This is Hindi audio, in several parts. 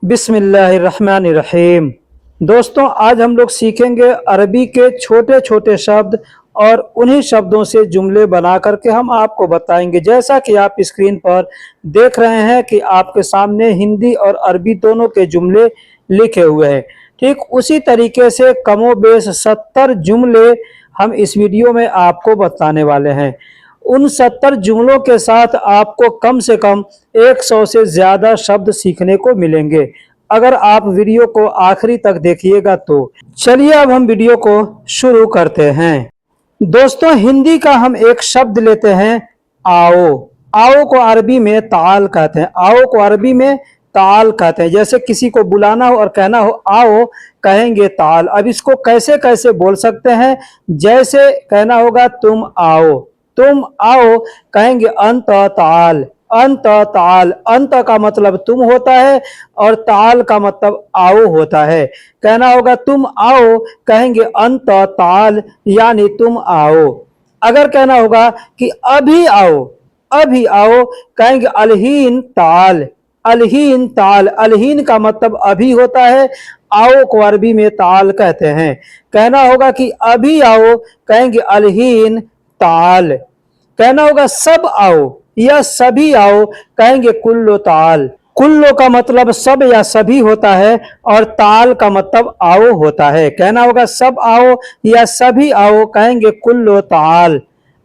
बिस्मिल्लाहिर्रहमानिर्रहीम। दोस्तों, आज हम लोग सीखेंगे अरबी के छोटे छोटे शब्द और उन्हीं शब्दों से जुमले बना करके हम आपको बताएंगे। जैसा कि आप स्क्रीन पर देख रहे हैं कि आपके सामने हिंदी और अरबी दोनों के जुमले लिखे हुए हैं। ठीक उसी तरीके से कमोबेश 70 जुमले हम इस वीडियो में आपको बताने वाले हैं। उन 70 जुमलों के साथ आपको कम से कम 100 से ज़्यादा शब्द सीखने को मिलेंगे अगर आप वीडियो को आखिरी तक देखिएगा तो। चलिए अब हम वीडियो को शुरू करते हैं। दोस्तों, हिंदी का हम एक शब्द लेते हैं आओ। आओ को अरबी में ताल कहते हैं। आओ को अरबी में ताल कहते हैं। जैसे किसी को बुलाना हो और कहना हो आओ, कहेंगे ताल। अब इसको कैसे कैसे बोल सकते हैं? जैसे कहना होगा तुम आओ, तुम आओ कहेंगे अंत ताल। अंत ताल, अंत का मतलब तुम होता है और ताल का मतलब आओ होता है। कहना होगा तुम आओ, कहेंगे अंत ताल यानी तुम आओ। अगर कहना होगा कि अभी आओ, अभी आओ कहेंगे अलहीन ताल। अलहीन ताल, अलहीन का मतलब अभी होता है। आओ को अरबी में ताल कहते हैं। कहना होगा कि अभी आओ, कहेंगे अलहीन ताल। कहना होगा सब आओ या सभी आओ, कहेंगे कुल्लो ताल। कुल्लो का मतलब सब या सभी होता है और ताल का मतलब आओ होता है। कहना होगा सब आओ या सभी आओ, कहेंगे कुल्लो ताल।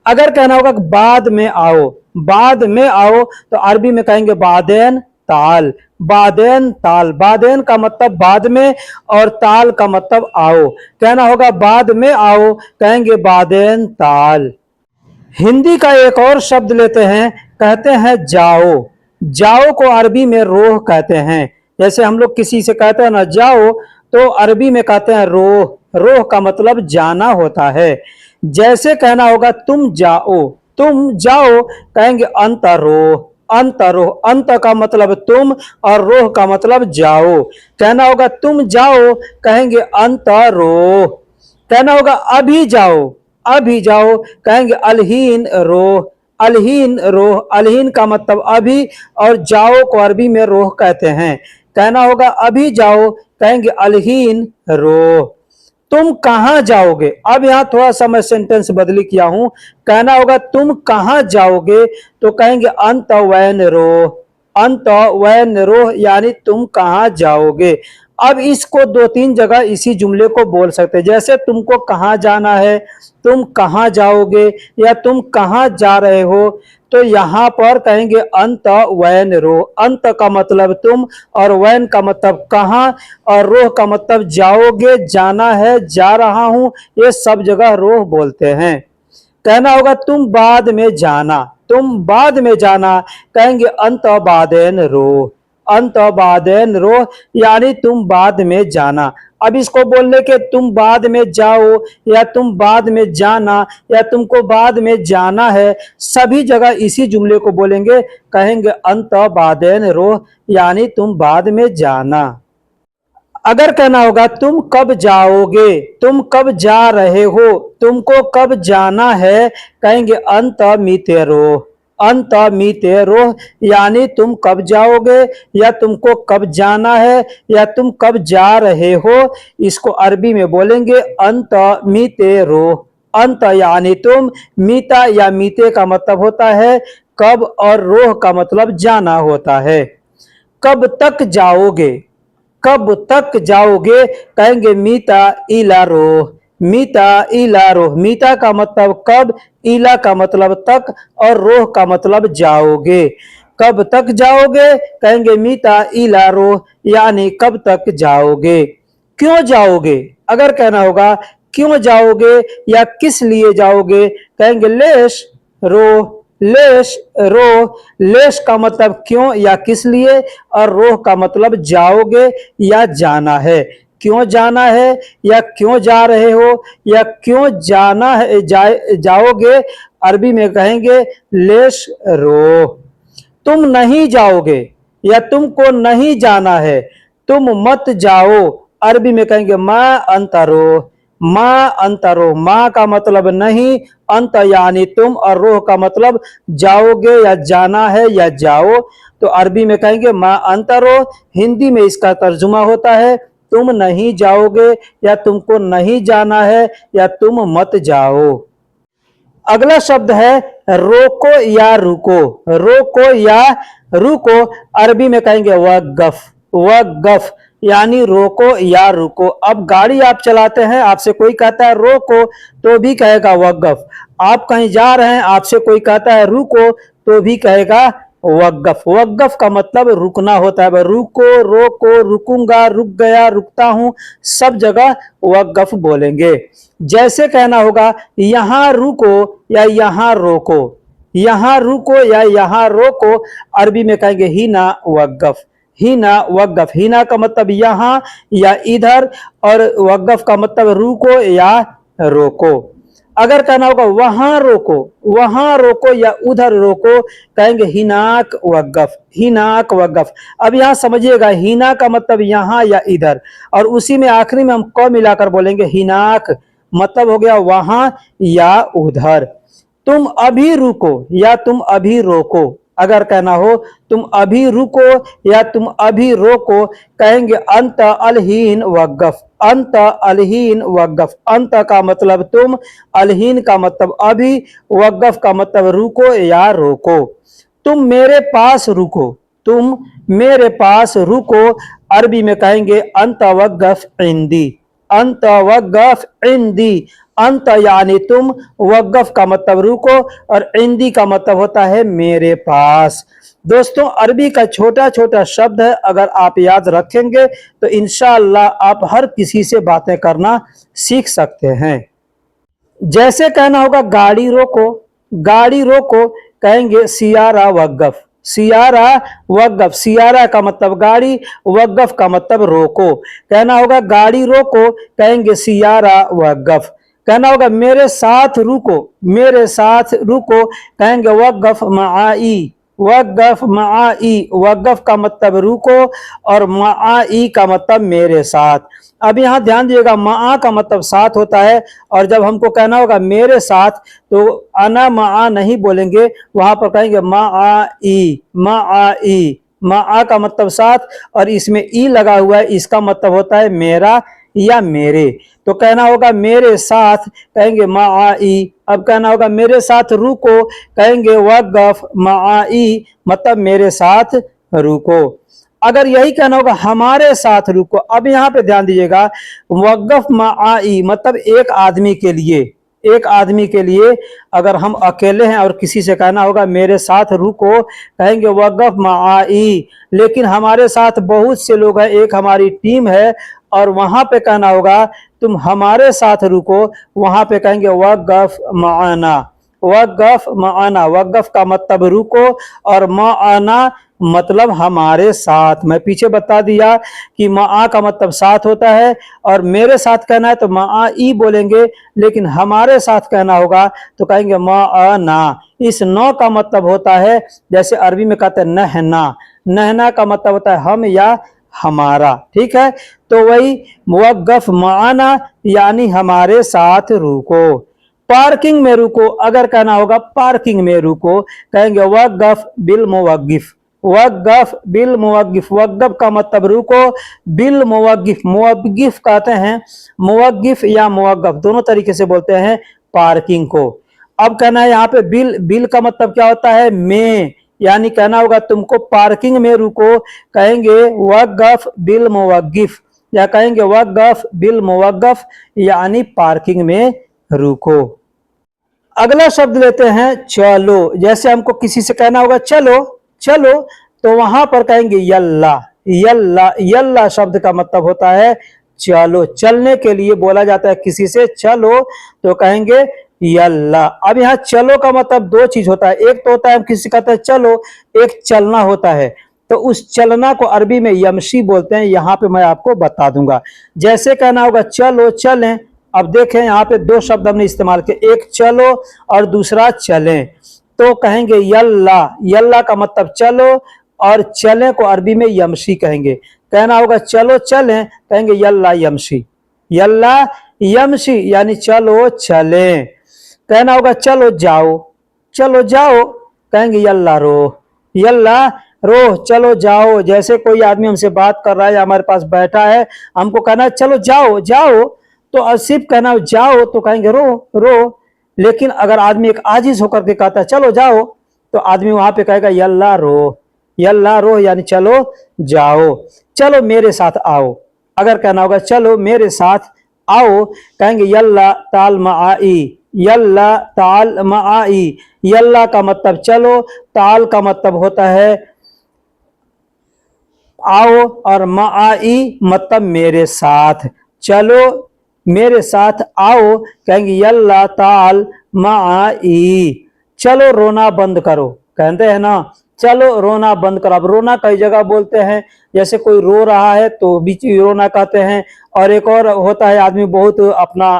अगर कहना होगा बाद में आओ, बाद में आओ तो अरबी में कहेंगे बादेन ताल। बादेन ताल, बादेन का मतलब बाद में और ताल का मतलब आओ। कहना होगा बाद में आओ, कहेंगे बादेन ताल। हिंदी का एक और शब्द लेते हैं, कहते हैं जाओ। जाओ को अरबी में रोह कहते हैं। जैसे हम लोग किसी से कहते हैं ना जाओ, तो अरबी में कहते हैं रोह। रोह का मतलब जाना होता है। जैसे कहना होगा तुम जाओ, तुम जाओ कहेंगे अंत रोह। अंत रोह, अंत का मतलब तुम और रोह का मतलब जाओ। कहना होगा तुम जाओ, कहेंगे अंत रोह। कहना होगा अभी जाओ, अभी जाओ कहेंगे अलहीन रोह। अलहीन रोह, अलहीन का मतलब अभी और जाओ को अरबी में रोह कहते हैं। कहना होगा अभी जाओ, कहेंगे अलहीन रोह। तुम कहां जाओगे? अब यहां थोड़ा सा मैं सेंटेंस बदली किया हूं। कहना होगा तुम कहां जाओगे तो कहेंगे अंत वैन रोह। अंत वैन रोह यानी तुम कहां जाओगे। अब इसको 2-3 जगह इसी जुमले को बोल सकते हैं। जैसे तुमको कहाँ जाना है, तुम कहाँ जाओगे या तुम कहाँ जा रहे हो, तो यहाँ पर कहेंगे अंत वैन रोह। अंत का मतलब तुम और वैन का मतलब कहाँ और रोह का मतलब जाओगे, जाना है, जा रहा हूं, ये सब जगह रोह बोलते हैं। कहना होगा तुम बाद में जाना, तुम बाद में जाना कहेंगे अंत बादेन रोह। अंत बादेन रोह यानी तुम बाद में जाना। अब इसको बोलने के तुम बाद में जाओ या तुम बाद में जाना या तुमको बाद में जाना है, सभी जगह इसी जुमले को बोलेंगे, कहेंगे अंत बादेन रोह यानी तुम बाद में जाना। अगर कहना होगा तुम कब जाओगे, तुम कब जा रहे हो, तुमको कब जाना है, कहेंगे अंत मीते रोह। अंत मीते रोह यानी तुम कब जाओगे या तुमको कब जाना है या तुम कब जा रहे हो, इसको अरबी में बोलेंगे अंत मीते रोह। अंत यानी तुम, मीता या मीते का मतलब होता है कब और रोह का मतलब जाना होता है। कब तक जाओगे, कब तक जाओगे कहेंगे मीता इला रोह। मीता इला रोह, मीता का मतलब कब, इला का मतलब तक और रोह का मतलब जाओगे। कब तक जाओगे कहेंगे मीता इला रोह यानी कब तक जाओगे। क्यों जाओगे? अगर कहना होगा क्यों जाओगे या किस लिए जाओगे, कहेंगे लेश रोह। लेश रोह, लेश का मतलब क्यों या किस लिए और रोह का मतलब जाओगे या जाना है। क्यों जाना है या क्यों जा रहे हो या क्यों जाना है, जाओगे अरबी में कहेंगे लेश रोह। तुम नहीं जाओगे या तुमको नहीं जाना है, तुम मत जाओ अरबी में कहेंगे मां अंतरोह। मां अंतरोह, मां का मतलब नहीं, अंत यानी तुम और रोह का मतलब जाओगे या जाना है या जाओ। तो अरबी में कहेंगे मा अंतरो। हिंदी में इसका तर्जुमा होता है तुम नहीं जाओगे, या तुमको नहीं जाना है, या तुम मत जाओ। अगला शब्द है रोको या रुको। रोको या रुको, अरबी में कहेंगे वक़्फ़। वक़्फ़ यानी रोको या रुको। अब गाड़ी आप चलाते हैं, आपसे कोई कहता है रोको तो भी कहेगा वक़्फ़। आप कहीं जा रहे हैं, आपसे कोई कहता है रुको तो भी कहेगा वक़्फ़। वक़्फ़ का मतलब रुकना होता है। रुको, रोको, रुकूंगा, रुक गया, रुकता हूं, सब जगह वक़्फ़ बोलेंगे। जैसे कहना होगा यहां रुको या यहां रोको। यहां रुको या यहां रोको, अरबी में कहेंगे हिना वक़्फ़। हिना वक़्फ़। हिना का मतलब यहां या इधर, और वक़्फ़ का मतलब रुको या रोको। अगर कहना होगा वहां रोको, वहां रोको या उधर रोको, कहेंगे हिनाक वक़्फ़। हिनाक वक़्फ़। अब यहां समझिएगा, हिना का मतलब यहां या इधर, और उसी में आखिरी में हम क मिलाकर बोलेंगे हिनाक, मतलब हो गया वहां या उधर। तुम अभी रुको या तुम अभी रोको। अगर कहना हो तुम अभी रुको या तुम अभी रोको, कहेंगे अंत अलहीन वक़्फ़। अंत अलहीन वक़्फ़। अंत का मतलब तुम, अलहीन का मतलब अभी, वक़्फ़ का मतलब रुको या रोको। तुम मेरे पास रुको। तुम मेरे पास रुको, अरबी में कहेंगे अंत वक़्फ़ इंदी। अंत वक़्फ़ इंदी। अंत यानी तुम, वक़्फ़ का मतलब रुको, और इंदी का मतलब होता है मेरे पास। दोस्तों, अरबी का छोटा छोटा शब्द है, अगर आप याद रखेंगे तो इंशाअल्लाह आप हर किसी से बातें करना सीख सकते हैं। जैसे कहना होगा गाड़ी रोको। गाड़ी रोको, कहेंगे सियारा वक़्फ़। सियारा वक़्फ़। सियारा का मतलब गाड़ी, वक़्फ़ का मतलब रोको। कहना होगा गाड़ी रोको, कहेंगे सियारा वक़्फ़। कहना होगा मेरे साथ रुको। मेरे साथ रुको, कहेंगे वक़्फ़ माई। वक़्फ़ माई। वक़्फ़ का मतलब रुको, और माई का मतलब मेरे साथ। अब यहाँ ध्यान दीजिएगा, मा का मतलब साथ होता है, और जब हमको कहना होगा मेरे साथ, तो अना मा नहीं बोलेंगे, वहां पर कहेंगे माई। माई। मा का मतलब साथ, और इसमें ई लगा हुआ है, इसका मतलब होता है मेरा या मेरे। तो कहना होगा मेरे साथ, कहेंगे माई। अब कहना होगा मेरे साथ रुको, कहेंगे वक़्फ़ माई, मतलब मेरे साथ रुको। अगर यही कहना होगा हमारे साथ रुको, अब यहाँ पे ध्यान दीजिएगा, वक़्फ़ माई मतलब एक आदमी के लिए। एक आदमी के लिए, अगर हम अकेले हैं और किसी से कहना होगा मेरे साथ रुको, कहेंगे वक़्फ़ माई। लेकिन हमारे साथ बहुत से लोग हैं, एक हमारी टीम है, और वहां पे कहना होगा तुम हमारे साथ रुको, वहां पे कहेंगे वक़्फ़ माना। वक़्फ़ माना। वक़्फ़ का मतलब रुको, और माना मतलब हमारे साथ। मैं पीछे बता दिया कि मा का मतलब साथ होता है, और मेरे साथ कहना है तो माई बोलेंगे, लेकिन हमारे साथ कहना होगा तो कहेंगे माना। इस नौ का मतलब होता है, जैसे अरबी में कहते हैं नहना। नहना का मतलब होता है हम या हमारा। ठीक है, तो वही वक़्फ़ माना यानी हमारे साथ रुको। पार्किंग में रुको, अगर कहना होगा पार्किंग में रुको, कहेंगे वक़्फ़ बिल मुवक़्क़िफ़। वक़्फ़ बिल मुवक़्क़िफ़। वक़्फ़ का मतलब रुको, बिल मुवक़्क़िफ़। मुवक़्क़िफ़ कहते हैं, मुवक़्क़िफ़ या मुवक़्फ़ दोनों तरीके से बोलते हैं पार्किंग को। अब कहना है यहाँ पे बिल। बिल का मतलब क्या होता है में, यानी कहना होगा तुमको पार्किंग में रुको, कहेंगे वक़्फ़ बिल मुवक़्क़िफ़, या कहेंगे वक़्फ़ बिल मुवक़्क़फ़, यानी पार्किंग में रुको। अगला शब्द लेते हैं चलो। जैसे हमको किसी से कहना होगा चलो चलो, तो वहां पर कहेंगे यल्ला। यल्ला। यल्ला शब्द का मतलब होता है चलो। चलने के लिए बोला जाता है किसी से चलो, तो कहेंगे यल्ला। अब यहाँ चलो का मतलब दो चीज होता है, एक तो होता है हम किसी से कहते हैं चलो, एक चलना होता है। तो उस चलना को अरबी में यमशी बोलते हैं, यहाँ पे मैं आपको बता दूंगा। जैसे कहना होगा चलो चलें। अब देखें यहाँ पे दो शब्द हमने इस्तेमाल किए, एक चलो और दूसरा चलें। तो कहेंगे यल्ला। यल्ला का मतलब चलो, और चलें को अरबी में यमशी कहेंगे। कहना होगा चलो चलें, कहेंगे यल्ला यमशी। यल्ला यमशी यानी चलो चलें। कहना होगा चलो जाओ। चलो जाओ, कहेंगे यल्ला रो। यल्ला रो, चलो जाओ। जैसे कोई आदमी हमसे बात कर रहा है या हमारे पास बैठा है, हमको कहना है चलो जाओ जाओ, तो सिर्फ कहना जाओ तो कहेंगे रो रो। लेकिन अगर आदमी एक आजिज होकर के कहता है चलो जाओ, तो आदमी वहां पे कहेगा यल्ला रो यानी चलो जाओ, चलो मेरे साथ आओ। अगर कहना होगा चलो मेरे साथ आओ, कहेंगे यल्ला ताल माई, यल्ला ताल माई। यल्ला का मतलब चलो, ताल का मतलब होता है आओ, और माई मतलब मेरे साथ, चलो मेरे साथ आओ, कहेंगे यल्ला ताल माई। चलो रोना बंद करो, कहते हैं ना चलो रोना बंद करो। अब रोना कई जगह बोलते हैं, जैसे कोई रो रहा है तो बीच रोना कहते हैं, और एक और होता है आदमी बहुत अपना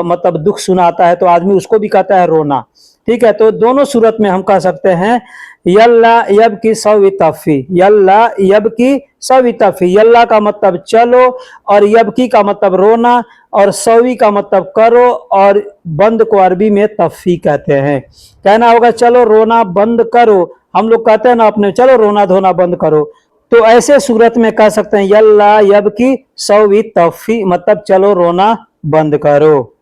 मतलब दुख सुनाता है तो आदमी उसको भी कहता है रोना। ठीक है, तो दोनों सूरत में हम कह सकते हैं यल्ला यब की सवितफी, यल्ला यब की सवितफी। यल्ला का मतलब चलो, और यब की का मतलब रोना, और सवी का मतलब करो, और बंद को अरबी में तफी कहते हैं। कहना होगा चलो रोना बंद करो। हम लोग कहते हैं ना अपने चलो रोना धोना बंद करो, तो ऐसे सूरत में कह सकते हैं यल्ला यब की सवितफी, मतलब चलो रोना बंद करो।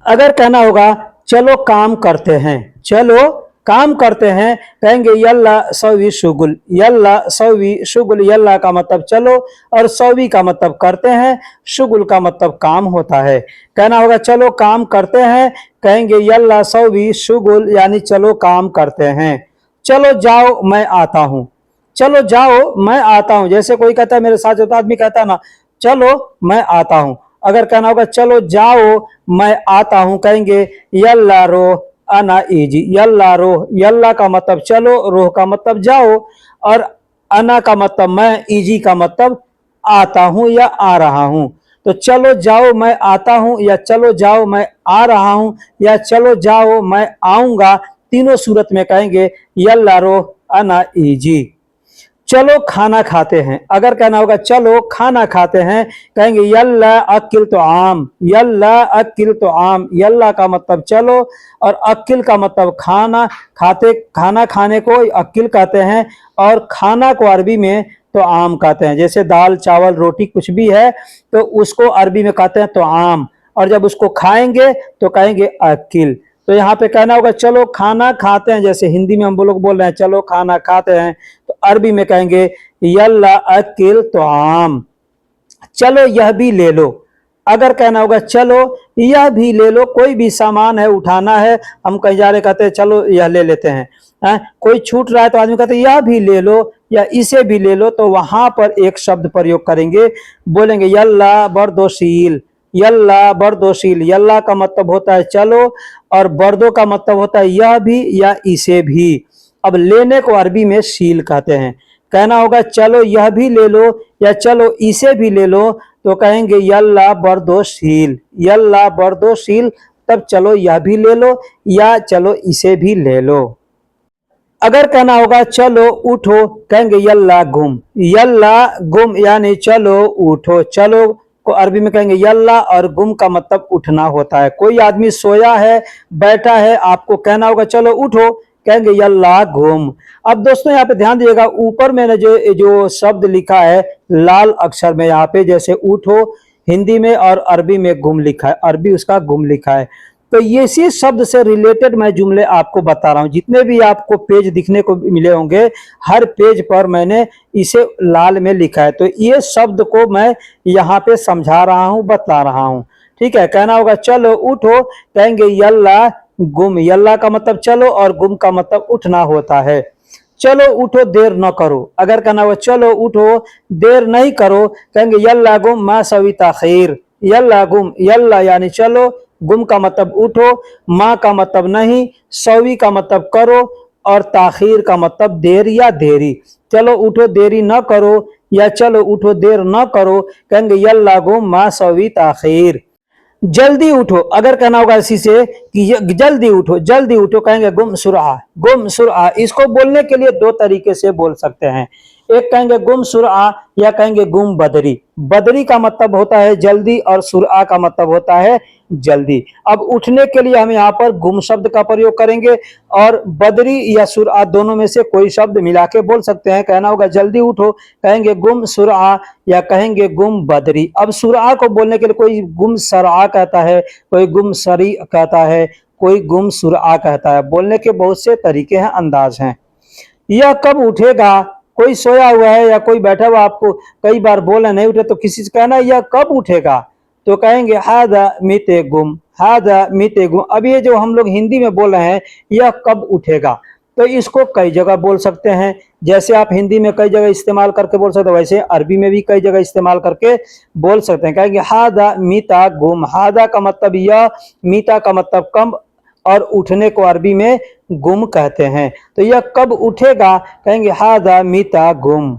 अगर कहना होगा चलो काम करते हैं, चलो काम करते हैं, कहेंगे यल्ला सवी शुगुल, यल्ला सवी शुगुल। यल्ला का मतलब चलो, और सवी का मतलब करते हैं, शुगुल का मतलब काम होता है। कहना होगा चलो काम करते हैं, कहेंगे यल्ला सवी शुगुल यानी चलो काम करते हैं। चलो जाओ मैं आता हूं, चलो जाओ मैं आता हूं। जैसे कोई कहता है मेरे साथ होता आदमी कहता है ना चलो मैं आता हूं। अगर कहना होगा चलो जाओ मैं आता हूं, कहेंगे यल्ला रो अना इजी, यल्ला रो। यल्ला का मतलब चलो, रोह का मतलब जाओ, और अना का मतलब मैं, इजी का मतलब आता हूं या आ रहा हूं। तो चलो जाओ मैं आता हूं, या चलो जाओ मैं आ रहा हूं, या चलो जाओ मैं आऊंगा, तीनों सूरत में कहेंगे यल्ला रो अना इजी। चलो खाना खाते हैं, अगर कहना होगा चलो खाना खाते हैं, कहेंगे यल्ला अकिल तो आम, यल्ला अकिल तो आम। यल्ला का मतलब चलो, और अकिल का मतलब खाना, खाते खाना खाने को अकिल कहते हैं, और खाना को अरबी में तो आम कहते हैं। जैसे दाल चावल रोटी कुछ भी है तो उसको अरबी में कहते हैं तो आम, और जब उसको खाएंगे तो कहेंगे अकिल। तो यहाँ पे कहना होगा चलो खाना खाते हैं, जैसे हिंदी में हम लोग बोल रहे हैं चलो खाना खाते हैं, तो अरबी में कहेंगे यल्ला अकिल तो आम। चलो यह भी ले लो, अगर कहना होगा चलो यह भी ले लो, कोई भी सामान है उठाना है, हम कहीं जा रहे कहते हैं चलो यह ले लेते हैं। कोई छूट रहा है तो आदमी कहते हैं यह भी ले लो या इसे भी ले लो, तो वहां पर एक शब्द प्रयोग करेंगे, बोलेंगे यल्ला बर्दोशील, यल्ला बर्दोशील। यल्ला का मतलब होता है चलो, और बर्दो का मतलब होता है यह भी या इसे भी। अब लेने को अरबी में शील कहते हैं। कहना होगा चलो यह भी ले लो या चलो इसे भी ले लो, तो कहेंगे यल्ला बर्दोशील, यल्ला बर्दोशील। तब चलो यह भी ले लो या चलो इसे भी ले लो। अगर कहना होगा चलो उठो, कहेंगे यल्ला गुम, यल्ला गुम यानी चलो उठो। चलो को अरबी में कहेंगे यल्ला, और गुम का मतलब उठना होता है। कोई आदमी सोया है बैठा है, आपको कहना होगा चलो उठो, कहेंगे यल्ला गुम। अब दोस्तों यहाँ पे ध्यान दीजिएगा, ऊपर मैंने जो शब्द लिखा है लाल अक्षर में, यहाँ पे जैसे उठो हिंदी में और अरबी में गुम लिखा है, अरबी उसका गुम लिखा है। तो ये इसी शब्द से रिलेटेड मैं जुमले आपको बता रहा हूं। जितने भी आपको पेज दिखने को मिले होंगे, हर पेज पर मैंने इसे लाल में लिखा है, तो ये शब्द को मैं यहाँ पे समझा रहा हूं, बता रहा हूं। ठीक है, कहना होगा चलो उठो, कहेंगे यल्ला गुम। यल्ला का मतलब चलो, और गुम का मतलब उठना होता है। चलो उठो देर न करो, अगर कहना हो चलो उठो देर नहीं करो, कहेंगे यल्ला गुम मा सविता खैर। यल्ला गुम, यल्ला यानी चलो, गुम का मतलब उठो, माँ का मतलब नहीं, सवी का मतलब करो, और ताखीर का मतलब देर या देरी। चलो उठो देरी न करो या चलो उठो देर न करो, कहेंगे यल्ला गुम मा सवी ताखीर। जल्दी उठो, अगर कहना होगा इसी से कि जल्दी उठो, जल्दी उठो, कहेंगे गुम सुरआ, गुम सुरआ। इसको बोलने के लिए दो तरीके से बोल सकते हैं। एक कहेंगे गुम सुरआ या कहेंगे गुम बदरी। बदरी का मतलब होता है जल्दी और सुरआ का मतलब होता है जल्दी। अब उठने के लिए हम यहाँ पर गुम शब्द का प्रयोग करेंगे और बदरी या सुरआ दोनों में से कोई शब्द मिला के बोल सकते हैं। कहना होगा जल्दी उठो, कहेंगे गुम सुरआ या कहेंगे गुम बदरी। अब सुरआ को बोलने के लिए कोई गुम सरआ कहता है, कोई गुम सरी कहता है, कोई गुम सुरआ कहता है। बोलने के बहुत से तरीके हैं, अंदाज हैं। यह कब उठेगा, कोई सोया हुआ है या कोई बैठा हुआ आपको कई बार बोला नहीं उठे तो किसी से कहना यह कब उठेगा, तो कहेंगे हादा मीते गुम, हादा मीते गुम। अब ये जो हम लोग हिंदी में बोल रहे हैं यह कब उठेगा, तो इसको कई जगह बोल सकते हैं। जैसे आप हिंदी में कई जगह इस्तेमाल करके बोल सकते हैं, वैसे अरबी में भी कई जगह इस्तेमाल करके बोल सकते हैं। कहेंगे हादा मीता गुम। हादा का मतलब यह, मीता का मतलब कब, और उठने को अरबी में गुम कहते हैं। तो यह कब उठेगा, कहेंगे हादा मीता गुम।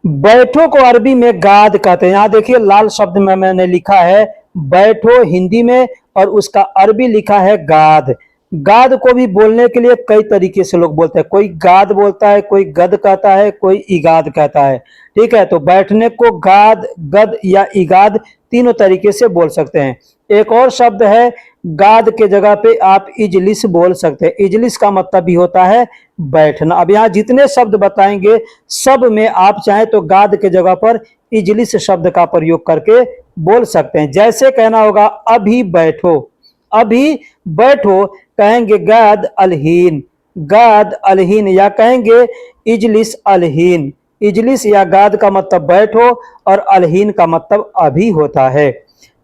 बैठो को अरबी में गाद कहते हैं। यहाँ देखिए लाल शब्द में मैंने लिखा है बैठो हिंदी में और उसका अरबी लिखा है गाद। गाद को भी बोलने के लिए कई तरीके से लोग बोलते हैं। कोई गाद बोलता है, कोई गद कहता है, कोई इगाद कहता है। ठीक है, तो बैठने को गाद, गद या इगाद तीनों तरीके से बोल सकते हैं। एक और शब्द है गाद के जगह पे आप इजलिस बोल सकते हैं। इजलिस का मतलब भी होता है बैठना। अब यहाँ जितने शब्द बताएंगे सब में आप चाहें तो गाद के जगह पर इजलिस शब्द का प्रयोग करके बोल सकते हैं। जैसे कहना होगा अभी बैठो, अभी बैठो, कहेंगे गाद अलहीन, गाद अलहीन, या कहेंगे इजलिस अलहीन। इजलिस या गाद का मतलब बैठो और अलहीन का मतलब अभी होता है।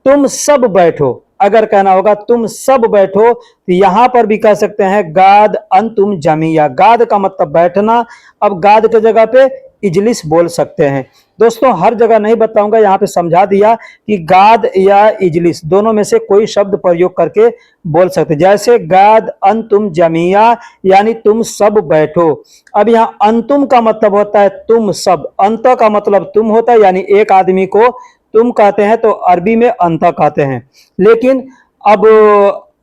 तुम सब बैठो, अगर कहना होगा तुम सब बैठो तो यहां पर भी कह सकते हैं गाद अंतुम जमिया। गाद का मतलब बैठना, अब गाद के जगह पे इजलिस बोल सकते हैं। दोस्तों हर जगह नहीं बताऊंगा, यहाँ पे समझा दिया कि गाद या इजलिस दोनों में से कोई शब्द प्रयोग करके बोल सकते। जैसे गाद अंतुम जमिया यानी तुम सब बैठो। अब यहाँ अंतुम का मतलब होता है तुम सब, अंत का मतलब तुम होता है, यानी एक आदमी को तुम कहते हैं तो अरबी में अंत कहते हैं। लेकिन अब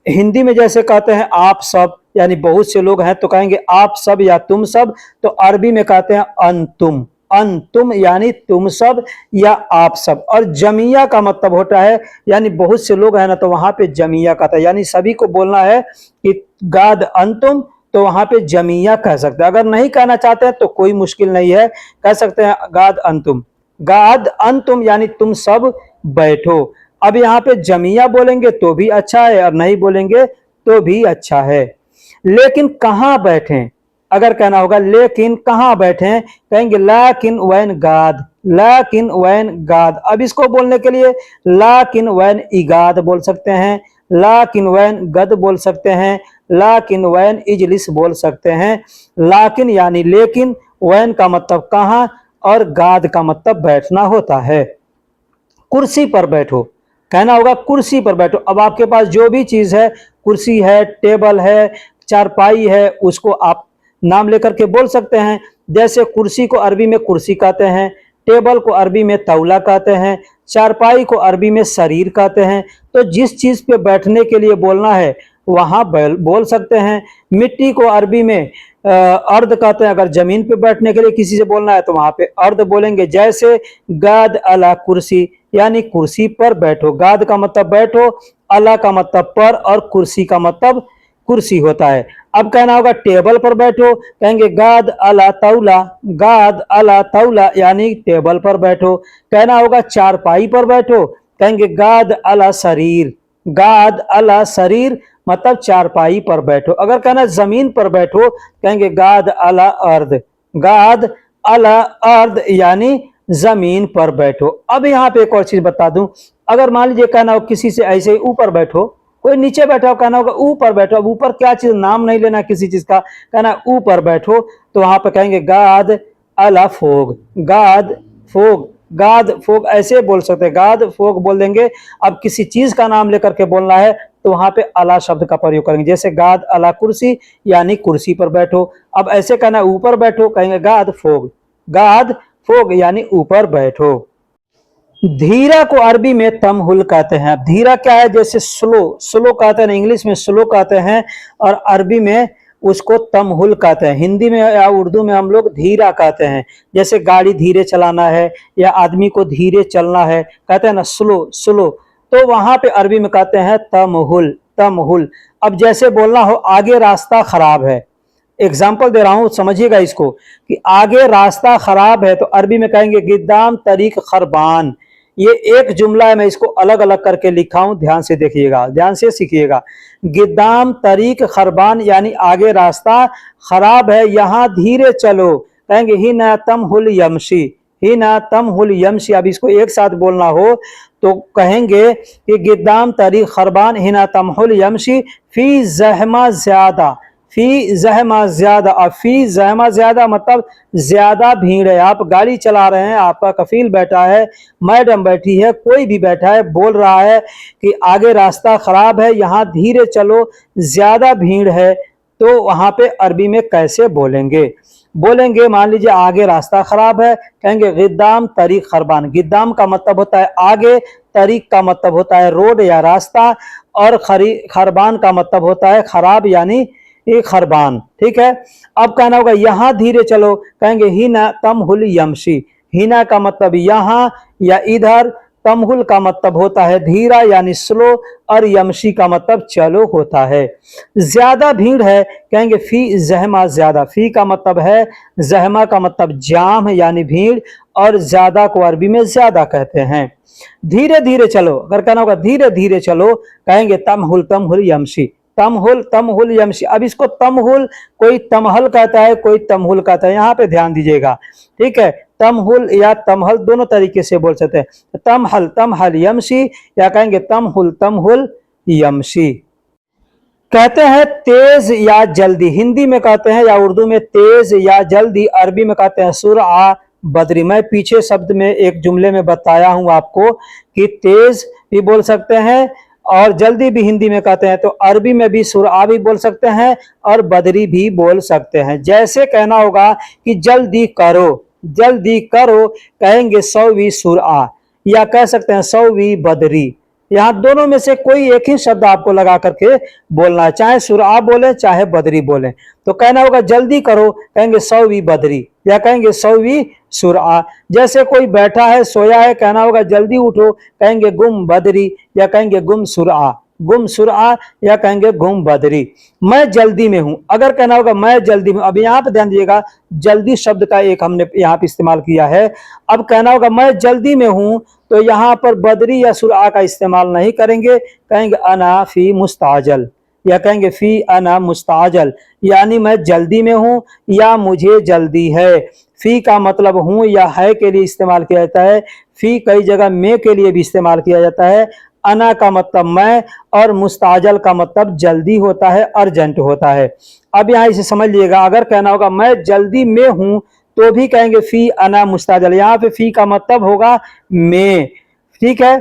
हिंदी में जैसे कहते हैं आप सब, यानी बहुत से लोग हैं तो कहेंगे आप सब या तुम सब, तो अरबी में कहते हैं अंतुम। अंतुम यानी तुम सब या आप सब। और जमिया का मतलब होता है, यानी बहुत से लोग हैं ना तो वहां पे जमिया कहता है, यानी सभी को बोलना है कि गाद अंतुम, तो वहां पे जमिया कह सकते हैं। अगर नहीं कहना चाहते हैं तो कोई मुश्किल नहीं है, कह सकते हैं गाद अंतुम। गाद अंतुम यानी तुम सब बैठो। अब यहाँ पे जमिया बोलेंगे तो भी अच्छा है और नहीं बोलेंगे तो भी अच्छा है। लेकिन कहाँ बैठें, अगर कहना होगा लेकिन कहाँ बैठें, कहेंगे लाकिन वैन गाद, लाकिन वैन गाद। अब इसको बोलने के लिए लाकिन वैन इगाद बोल सकते हैं, लाकिन वैन गद बोल सकते हैं, लाकिन वैन इजलिस बोल सकते हैं। लाकिन यानी लेकिन, वैन का मतलब कहाँ, और गाद का मतलब बैठना होता है। कुर्सी पर बैठो, कहना होगा कुर्सी पर बैठो। अब आपके पास जो भी चीज है, कुर्सी है, टेबल है, चारपाई है, उसको आप नाम लेकर के बोल सकते हैं। जैसे कुर्सी को अरबी में कुर्सी कहते हैं, टेबल को अरबी में तौला कहते हैं, चारपाई को अरबी में शरीर कहते हैं। तो जिस चीज पे बैठने के लिए बोलना है वहां बोल सकते हैं। मिट्टी को अरबी में अर्द कहते हैं, अगर जमीन पे बैठने के लिए किसी से बोलना है तो वहां पे अर्द बोलेंगे। जैसे गाद अला कुर्सी, यानी कुर्सी पर बैठो। गाद का मतलब बैठो, अला का मतलब पर, और कुर्सी का मतलब कुर्सी होता है। अब कहना होगा टेबल पर बैठो, कहेंगे गाद अला तौला, गाद अला तौला यानी टेबल पर बैठो। कहना होगा चारपाई पर बैठो, कहेंगे गाद अला शरीर, गाद अला शरीर मतलब चारपाई पर बैठो। अगर कहना जमीन पर बैठो, कहेंगे गाद अला अर्द, गाद अला अर्द यानी जमीन पर बैठो। अब यहाँ पे एक और चीज बता दूं, अगर मान लीजिए कहना हो किसी से ऐसे ही ऊपर बैठो, कोई नीचे बैठा हो, कहना होगा ऊपर बैठो। अब ऊपर क्या चीज, नाम नहीं लेना किसी चीज का, कहना ऊपर बैठो, तो वहां पर कहेंगे गाद अला फोग, गाद फोग, गाद फोग ऐसे बोल सकते हैं, गाद फोग बोल देंगे। अब किसी चीज का नाम लेकर के बोलना है तो वहां पे अला शब्द का प्रयोग करेंगे। जैसे गाद अला कुर्सी यानी कुर्सी पर बैठो। अब ऐसे कहना ऊपर बैठो, कहेंगे गाद फोग, गाद फोग यानी ऊपर बैठो। धीरा को अरबी में तमहुल कहते हैं। धीरा क्या है, जैसे स्लो, स्लो कहते हैं, इंग्लिश में स्लो कहते हैं और अरबी में उसको तमहुल कहते हैं। हिंदी में या उर्दू में हम लोग धीरा कहते हैं। जैसे गाड़ी धीरे चलाना है या आदमी को धीरे चलना है, कहते हैं ना स्लो स्लो, तो वहां पे अरबी में कहते हैं तमहुल तमहुल। अब जैसे बोलना हो आगे रास्ता खराब है, एग्जाम्पल दे रहा हूं समझिएगा इसको, कि आगे रास्ता खराब है तो अरबी में कहेंगे गिद्दाम तरीक खरबान। ये एक जुमला है, मैं इसको अलग अलग करके लिखा हूं, ध्यान से देखिएगा, ध्यान से सीखिएगा। गिद्दाम तरीक खरबान यानी आगे रास्ता खराब है, यहाँ धीरे चलो, कहेंगे ही ना तमहुल यमशी, ही ना तमहुल यमशी। अब इसको एक साथ बोलना हो तो कहेंगे कि गिद्दाम तरीक खरबान ही ना तमहुल यमशी फी जहमा ज्यादा, फी जहमा ज्यादा। अब फी जहमा ज्यादा मतलब ज्यादा भीड़ है, आप गाड़ी चला रहे हैं, आपका कफील बैठा है, मैडम बैठी है, कोई भी बैठा है, बोल रहा है कि आगे रास्ता खराब है, यहाँ धीरे चलो, ज्यादा भीड़ है, तो वहां पे अरबी में कैसे बोलेंगे? बोलेंगे मान लीजिए आगे रास्ता खराब है, कहेंगे गिद्दाम तरीक खरबान। गिद्दाम का मतलब होता है आगे, तरीक का मतलब होता है रोड या रास्ता, और खरबान का मतलब होता है खराब यानी एक खरबान। ठीक है, अब कहना होगा यहां धीरे चलो, कहेंगे हिना तमहुल यमशी। हिना का मतलब यहां या इधर, तमहुल का मतलब होता है धीरा यानी स्लो, और यमशी का मतलब चलो होता है। ज्यादा भीड़ है, कहेंगे फी जहमा ज्यादा। फी का मतलब है, जहमा का मतलब जाम यानी भीड़, और ज्यादा को अरबी में ज्यादा कहते हैं। धीरे धीरे चलो, अगर कहना होगा धीरे धीरे चलो, कहेंगे तमहुल तमहुल यमशी, तमहुल तमहुल यमशी। अब इसको तमहुल कोई तमहल कहता है, कोई तमहुल कहता है, यहाँ पे ध्यान दीजिएगा। ठीक है, तमहुल या तमहल दोनों तरीके से बोल सकते हैं। तमहल तमहल यमशी, या कहेंगे तमहुल तमहुल यमशी। कहते हैं तेज या जल्दी, हिंदी में कहते हैं या उर्दू में तेज या जल्दी, अरबी में कहते हैं सुरआ बदरी। मैं पीछे शब्द में एक जुमले में बताया हूं आपको कि तेज भी बोल सकते हैं और जल्दी भी हिंदी में कहते हैं, तो अरबी में भी सुरआ भी बोल सकते हैं और बदरी भी बोल सकते हैं। जैसे कहना होगा कि जल्दी करो, जल्दी करो, कहेंगे सौवी सुरआ, या कह सकते हैं सौवी बदरी। यहाँ दोनों में से कोई एक ही शब्द आपको लगा करके बोलना है, चाहे सुरआ बोले चाहे बदरी बोले। तो कहना होगा जल्दी करो, कहेंगे सौवी बदरी, या कहेंगे सौवी सुरआ। जैसे कोई बैठा है सोया है, कहना होगा जल्दी उठो, कहेंगे गुम बदरी, या कहेंगे गुम सुरआ, गुम सुरआ, या कहेंगे गुम बदरी। मैं जल्दी में हूं, अगर कहना होगा मैं जल्दी में, अब यहाँ पे ध्यान दीजिएगा, जल्दी शब्द का एक हमने यहाँ पे इस्तेमाल किया है। अब कहना होगा मैं जल्दी में हूं, तो यहाँ पर बदरी या सुरआ का इस्तेमाल नहीं करेंगे, कहेंगे अना फी मुस्ताजल, या कहेंगे फी अना मुस्ताजल, यानी मैं जल्दी में हूं या मुझे जल्दी है। फी का मतलब हूं या है के लिए इस्तेमाल किया जाता है। फी कई जगह में के लिए भी इस्तेमाल किया जाता है। अना का मतलब मैं, और मुस्ताजल का मतलब जल्दी होता है, अर्जेंट होता है। अब यहाँ इसे समझ लीजिएगा, अगर कहना होगा मैं जल्दी में हूं, तो भी कहेंगे फी अना मुस्ताजल, यहाँ पे फी का मतलब होगा में। ठीक है,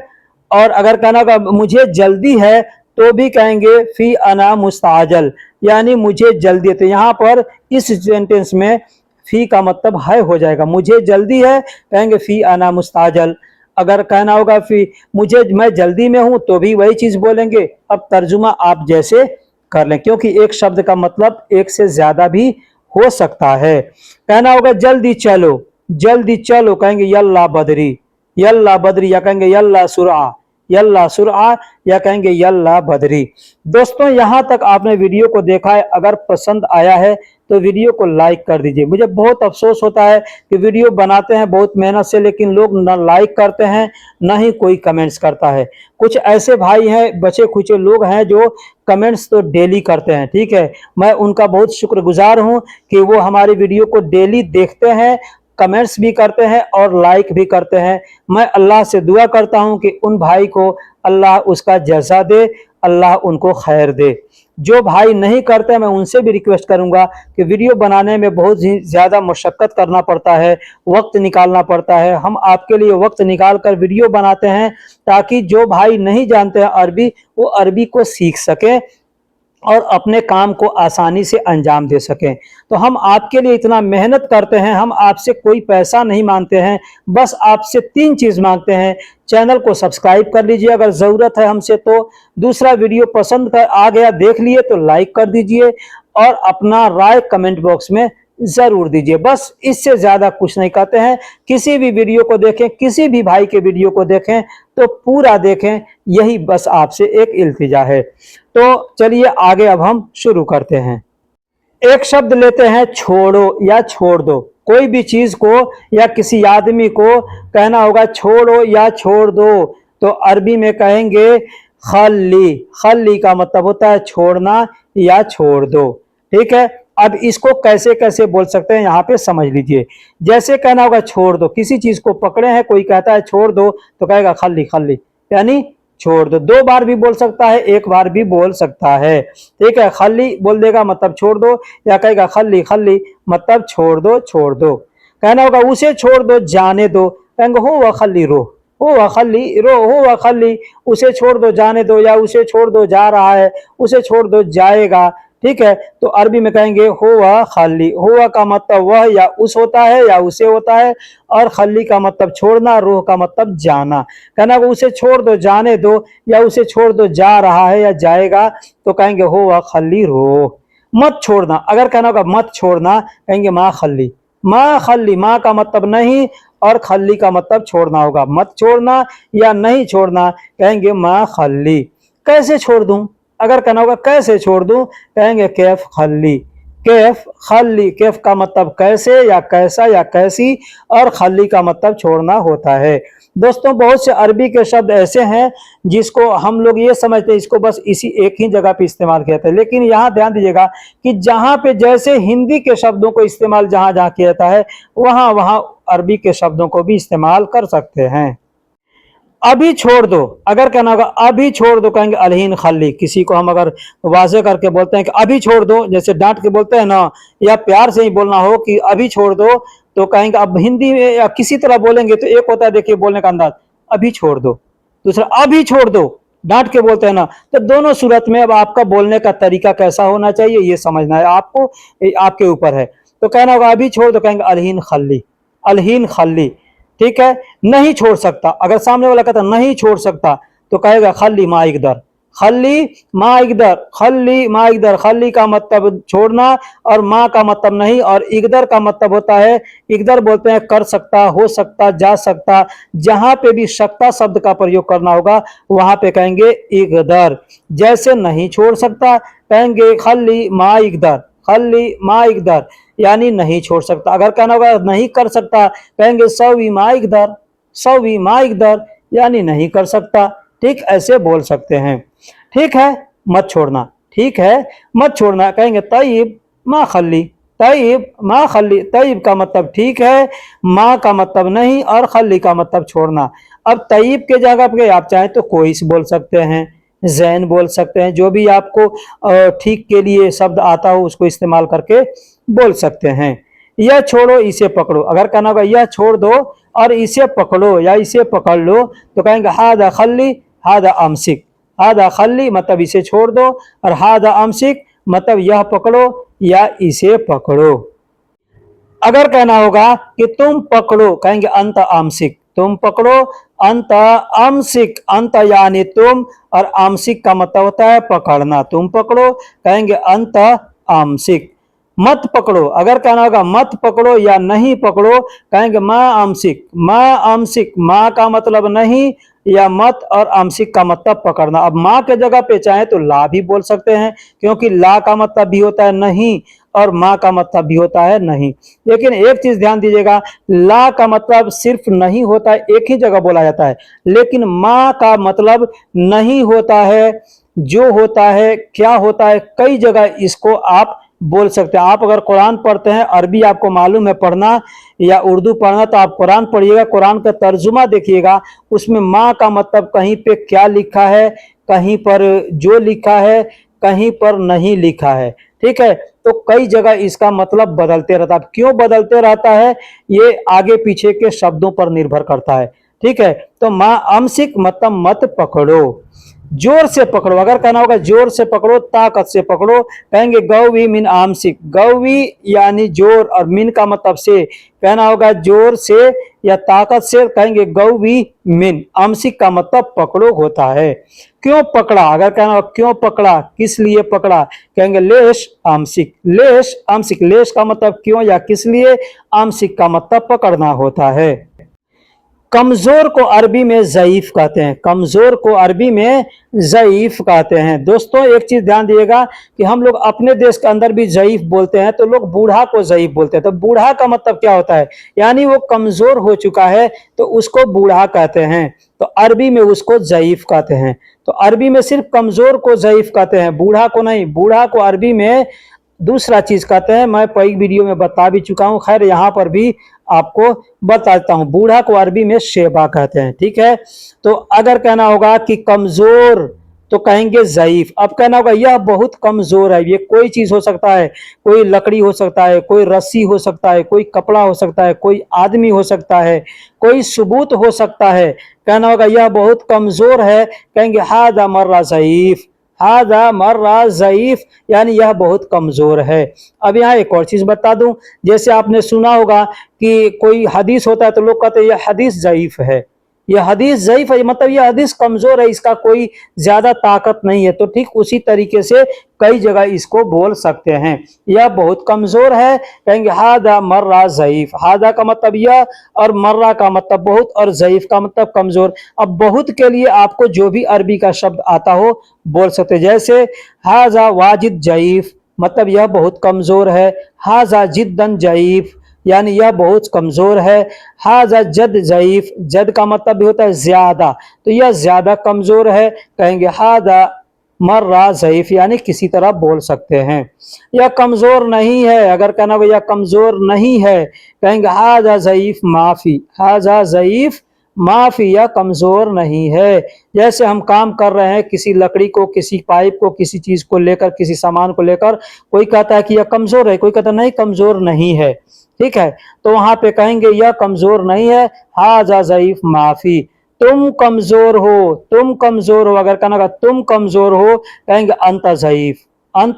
और अगर कहना होगा मुझे जल्दी है, तो भी कहेंगे फी अना मुस्ताजल, यानी मुझे जल्दी है। तो यहाँ पर इस सेंटेंस में फी का मतलब है हो जाएगा, मुझे जल्दी है, कहेंगे फी अना मुस्ताजल। अगर कहना होगा फी मुझे मैं जल्दी में हूं, तो भी वही चीज बोलेंगे। अब तर्जुमा आप जैसे कर लें, क्योंकि एक शब्द का मतलब एक से ज्यादा भी हो सकता है। कहना होगा जल्दी चलो, जल्दी चलो, कहेंगे यल्ला बदरी, यल्ला बदरी, या कहेंगे यल्ला सुरआ, यल्ला सुरआ, या कहेंगे यल्ला बदरी। दोस्तों यहाँ तक आपने वीडियो को देखा है, अगर पसंद आया है तो वीडियो को लाइक कर दीजिए। मुझे बहुत अफसोस होता है कि वीडियो बनाते हैं बहुत मेहनत से, लेकिन लोग ना लाइक करते हैं ना ही कोई कमेंट्स करता है। कुछ ऐसे भाई हैं, बचे खुचे लोग हैं जो कमेंट्स तो डेली करते हैं। ठीक है, मैं उनका बहुत शुक्रगुजार हूं कि वो हमारी वीडियो को डेली देखते हैं, कमेंट्स भी करते हैं और लाइक भी करते हैं। मैं अल्लाह से दुआ करता हूं कि उन भाई को अल्लाह उसका जज़ा दे, अल्लाह उनको खैर दे। जो भाई नहीं करते, मैं उनसे भी रिक्वेस्ट करूंगा कि वीडियो बनाने में बहुत ही ज़्यादा मशक्क़त करना पड़ता है, वक्त निकालना पड़ता है। हम आपके लिए वक्त निकाल कर वीडियो बनाते हैं ताकि जो भाई नहीं जानते हैं अरबी, वो अरबी को सीख सकें और अपने काम को आसानी से अंजाम दे सकें। तो हम आपके लिए इतना मेहनत करते हैं, हम आपसे कोई पैसा नहीं मांगते हैं, बस आपसे 3 चीज़ मांगते हैं। चैनल को सब्सक्राइब कर लीजिए अगर ज़रूरत है हमसे तो, दूसरा वीडियो पसंद कर आ गया देख लिए तो लाइक कर दीजिए, और अपना राय कमेंट बॉक्स में जरूर दीजिए। बस इससे ज्यादा कुछ नहीं कहते हैं। किसी भी वीडियो को देखें, किसी भी भाई के वीडियो को देखें तो पूरा देखें, यही बस आपसे एक इल्तिजा है। तो चलिए आगे अब हम शुरू करते हैं। एक शब्द लेते हैं छोड़ो या छोड़ दो। कोई भी चीज को या किसी आदमी को कहना होगा छोड़ो या छोड़ दो, तो अरबी में कहेंगे खल्ली। खल्ली का मतलब होता है छोड़ना या छोड़ दो। ठीक है, अब इसको कैसे कैसे बोल सकते हैं यहाँ पे समझ लीजिए। जैसे कहना होगा छोड़ दो, किसी चीज को पकड़े हैं, कोई कहता है छोड़ दो तो कहेगा खल्ली खल्ली, यानी छोड़ दो। 2 बार भी बोल सकता है, 1 बार भी बोल सकता है। ठीक है, खल्ली बोल देगा मतलब छोड़ दो, या कहेगा खल्ली खल्ली मतलब छोड़ दो छोड़ दो। कहना होगा उसे छोड़ दो जाने दो, कहेंगे हो व खल्ली रो, हो व खल्ली रो, हो व खल्ली। उसे छोड़ दो जाने दो, या उसे छोड़ दो जा रहा है, उसे छोड़ दो जाएगा। ठीक है, तो अरबी में कहेंगे हुआ खाली। हुआ का मतलब वह या उस होता है या उसे होता है, और खली का मतलब छोड़ना, रूह का मतलब जाना। कहना उसे छोड़ दो जाने दो, या उसे छोड़ दो जा रहा है या जाएगा, तो कहेंगे हुआ खली रो। मत छोड़ना, अगर कहना होगा मत छोड़ना, कहेंगे माँ खली। माँ खली, माँ का मतलब नहीं और खली का मतलब छोड़ना होगा। मत छोड़ना या नहीं छोड़ना, कहेंगे माँ खली। कैसे छोड़ दूं, अगर कहना होगा कैसे छोड़ दूं, कहेंगे कैफ खल्ली। कैफ खल्ली, कैफ का मतलब कैसे या कैसा या कैसी, और खल्ली का मतलब छोड़ना होता है। दोस्तों बहुत से अरबी के शब्द ऐसे हैं जिसको हम लोग ये समझते हैं इसको बस इसी एक ही जगह पे इस्तेमाल किया जाता है, लेकिन यहाँ ध्यान दीजिएगा कि जहाँ पे जैसे हिंदी के शब्दों को इस्तेमाल जहाँ जहाँ किया जाता है, वहाँ वहाँ अरबी के शब्दों को भी इस्तेमाल कर सकते हैं। अभी छोड़ दो, अगर कहना होगा अभी छोड़ दो, कहेंगे अलहीन खाली। किसी को हम अगर वाजे करके बोलते हैं कि अभी छोड़ दो, जैसे डांट के बोलते हैं ना, या प्यार से ही बोलना हो कि अभी छोड़ दो, तो कहेंगे। अब हिंदी में या किसी तरह बोलेंगे तो एक होता है देखिए बोलने का अंदाज, अभी छोड़ दो, दूसरा अभी छोड़ दो, डांट के बोलते हैं ना। तो दोनों सूरत में अब आपका बोलने का तरीका कैसा होना चाहिए ये समझना है आपको, आपके ऊपर है। तो कहना होगा अभी छोड़ दो, कहेंगे अलहीन खल्ली, अलहीन खल्ली। ठीक है, नहीं छोड़ सकता, अगर सामने वाला कहता नहीं छोड़ सकता तो कहेगा खल्ली मा इकदर, खल्ली मा इकदर। खल्ली मा इकदर, खल्ली का मतलब छोड़ना और माँ का मतलब नहीं, और इकदर का मतलब होता है, इकदर बोलते हैं कर सकता, हो सकता, जा सकता। जहां पे भी सकता शब्द का प्रयोग करना होगा वहां पे कहेंगे इकदर। जैसे नहीं छोड़ सकता, कहेंगे खल्ली मा इकदर, खल्ली मा इकदर, यानी नहीं छोड़ सकता। अगर कहना होगा नहीं कर सकता, कहेंगे सवी मा इकदर, सवी मा इकदर, यानी नहीं कर सकता। ठीक, ऐसे बोल सकते हैं। ठीक है, मत छोड़ना, ठीक है मत छोड़ना, कहेंगे तय्यब मा खल्ली, तय्यब मा खल्ली। तय्यब का मतलब ठीक है, माँ का मतलब नहीं, और खल्ली का मतलब छोड़ना। अब तय्यब के जगह पे आप चाहें तो कोइस बोल सकते हैं, जैन बोल सकते हैं, जो भी आपको ठीक के लिए शब्द आता हो उसको इस्तेमाल करके बोल सकते हैं। यह छोड़ो इसे पकड़ो, अगर कहना होगा यह छोड़ दो और इसे पकड़ो या इसे पकड़ लो, तो कहेंगे हादा खल्ली हादा अमसिक। हादा खल्ली मतलब इसे छोड़ दो, और हादा अमसिक मतलब यह पकड़ो या इसे पकड़ो। अगर कहना होगा कि तुम पकड़ो, कहेंगे अंत आमसिक, तुम पकड़ो, अंत आमसिक। अंत यानी तुम, और आमसिक का मतलब होता है पकड़ना। तुम पकड़ो, कहेंगे अंत आमसिक। मत पकड़ो, अगर कहना होगा मत पकड़ो या नहीं पकड़ो, कहेंगे माँ आमसिक, माँ आमसिक। माँ का मतलब नहीं या मत, और आमसिक का मतलब पकड़ना। अब माँ के जगह पे चाहे तो ला भी बोल सकते हैं, क्योंकि ला का मतलब भी होता है नहीं और माँ का मतलब भी होता है नहीं। लेकिन एक चीज ध्यान दीजिएगा, ला का मतलब सिर्फ नहीं होता है, एक ही जगह बोला जाता है, लेकिन माँ का मतलब नहीं होता है, जो होता है क्या होता है, कई जगह इसको आप बोल सकते हैं। आप अगर कुरान पढ़ते हैं, अरबी आपको मालूम है पढ़ना या उर्दू पढ़ना, तो आप कुरान पढ़िएगा, कुरान का तर्जुमा देखिएगा, उसमें माँ का मतलब कहीं पे क्या लिखा है, कहीं पर जो लिखा है, कहीं पर नहीं लिखा है। ठीक है, तो कई जगह इसका मतलब बदलते रहता है। क्यों बदलते रहता है, ये आगे पीछे के शब्दों पर निर्भर करता है। ठीक है। तो मा अमसिक मतलब मत पकड़ो, जोर से पकड़ो। अगर कहना होगा जोर से पकड़ो, ताकत से पकड़ो, कहेंगे गौवी मिन आमसिक। गौवी यानी जोर, और मिन का मतलब से, कहना होगा जोर से या ताकत से, कहेंगे गौवी मिन। आमसिक का मतलब पकड़ो होता है। क्यों पकड़ा, अगर कहना होगा क्यों पकड़ा, किस लिए पकड़ा, कहेंगे लेश आमसिक। लेश आमसिक, लेश का मतलब क्यों या किस लिए, आमसिक का मतलब पकड़ना होता है। कमजोर को अरबी में ज़ईफ कहते हैं। कमजोर को अरबी में ज़ईफ कहते हैं। दोस्तों एक चीज ध्यान दिएगा कि हम लोग अपने देश के अंदर भी ज़ईफ बोलते हैं, तो लोग बूढ़ा को ज़ईफ बोलते हैं। तो बूढ़ा का मतलब क्या होता है, यानी वो कमजोर हो चुका है तो उसको बूढ़ा कहते हैं। तो अरबी में उसको ज़ईफ कहते हैं। तो अरबी में सिर्फ कमजोर को ज़ईफ कहते हैं, बूढ़ा को नहीं। बूढ़ा को अरबी में दूसरा चीज कहते हैं, मैं कई वीडियो में बता भी चुका हूं, खैर यहाँ पर भी आपको बताता हूं। बूढ़ा को अरबी में शेबा कहते हैं, ठीक है। तो अगर कहना होगा कि कमजोर तो कहेंगे ज़ईफ। अब कहना होगा यह बहुत कमजोर है, ये कोई चीज हो सकता है, कोई लकड़ी हो सकता है, कोई रस्सी हो सकता है, कोई कपड़ा हो सकता है, कोई आदमी हो सकता है, कोई सबूत हो सकता है। कहना होगा यह बहुत कमजोर है, कहेंगे हादा मर्रा ज़ईफ। हादा मर्रा ज़ईफ यानी यह बहुत कमजोर है। अब यहाँ एक और चीज बता दूं, जैसे आपने सुना होगा कि कोई हदीस होता है तो लोग कहते हैं यह हदीस ज़ईफ है, यह हदीस ज़ईफ है, मतलब यह हदीस कमजोर है, इसका कोई ज्यादा ताकत नहीं है। तो ठीक उसी तरीके से कई जगह इसको बोल सकते हैं, यह बहुत कमजोर है, कहेंगे हादा मर्रा ज़ईफ। हादा का मतलब यह, और मर्रा का मतलब बहुत, और ज़ईफ का मतलब कमजोर। अब बहुत के लिए आपको जो भी अरबी का शब्द आता हो बोल सकते हैं। जैसे हाजा वाजिद ज़ईफ, मतलब यह बहुत कमजोर है। हाजा जिद्दन ज़ईफ, यानी यह बहुत कमजोर है। हाजा जद ज़ईफ, जद का मतलब भी होता है ज्यादा, तो यह ज्यादा कमजोर है, कहेंगे हादा मर्रा ज़ईफ, यानी किसी तरह बोल सकते हैं। यह कमजोर नहीं है, अगर कहना भैया कमजोर नहीं है, कहेंगे हाजा ज़ईफ माफी। हाजा ज़ईफ माफी, यह कमजोर नहीं है। जैसे हम काम कर रहे हैं, किसी लकड़ी को, किसी पाइप को, किसी चीज को लेकर, किसी सामान को लेकर, कोई कहता है कि यह कमजोर है, कोई कहता नहीं कमजोर नहीं है, ठीक है। तो वहां पे कहेंगे यह कमजोर नहीं है, हाजा ज़ईफ माफी। तुम कमजोर हो, तुम कमजोर हो, अगर कहना तुम कमजोर हो, कहेंगे अंत ज़ईफ। अंत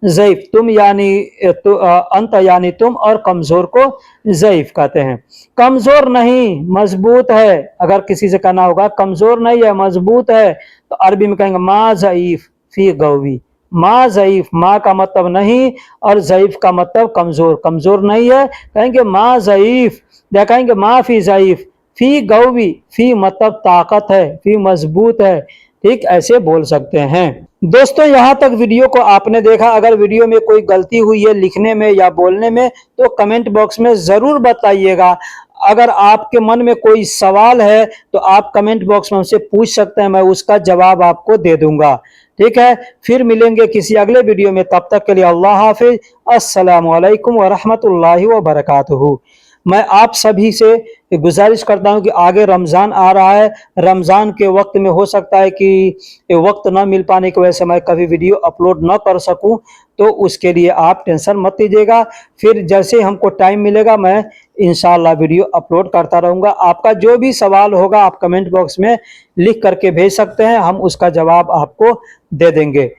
ज़ईफ, तुम यानी अंत यानी तुम, और कमजोर को ज़ईफ कहते हैं। कमजोर नहीं मजबूत है, अगर किसी से कहना होगा कमजोर नहीं है मजबूत है, तो अरबी में कहेंगे मा ज़ईफ फी गौवी। मा ज़ईफ, मा का मतलब नहीं, और ज़ईफ का मतलब कमजोर, कमजोर नहीं है, कहेंगे मा ज़ईफ, या कहेंगे मा फी ज़ईफ। फी गौवी, फी मतलब ताकत है, फी मजबूत है, ठीक, ऐसे बोल सकते हैं। दोस्तों यहाँ तक वीडियो को आपने देखा, अगर वीडियो में कोई गलती हुई है लिखने में या बोलने में तो कमेंट बॉक्स में जरूर बताइएगा। अगर आपके मन में कोई सवाल है तो आप कमेंट बॉक्स में हमसे पूछ सकते हैं, मैं उसका जवाब आपको दे दूंगा, ठीक है। फिर मिलेंगे किसी अगले वीडियो में, तब तक के लिए अल्लाह हाफिज। अस्सलामु अलैकुम व रहमतुल्लाहि व बरकातुहू। मैं आप सभी से गुजारिश करता हूं कि आगे रमज़ान आ रहा है, रमज़ान के वक्त में हो सकता है कि वक्त ना मिल पाने की वजह से मैं कभी वीडियो अपलोड ना कर सकूं, तो उसके लिए आप टेंशन मत लीजिएगा। फिर जैसे हमको टाइम मिलेगा मैं इंशाल्लाह वीडियो अपलोड करता रहूँगा। आपका जो भी सवाल होगा आप कमेंट बॉक्स में लिख करके भेज सकते हैं, हम उसका जवाब आपको दे देंगे।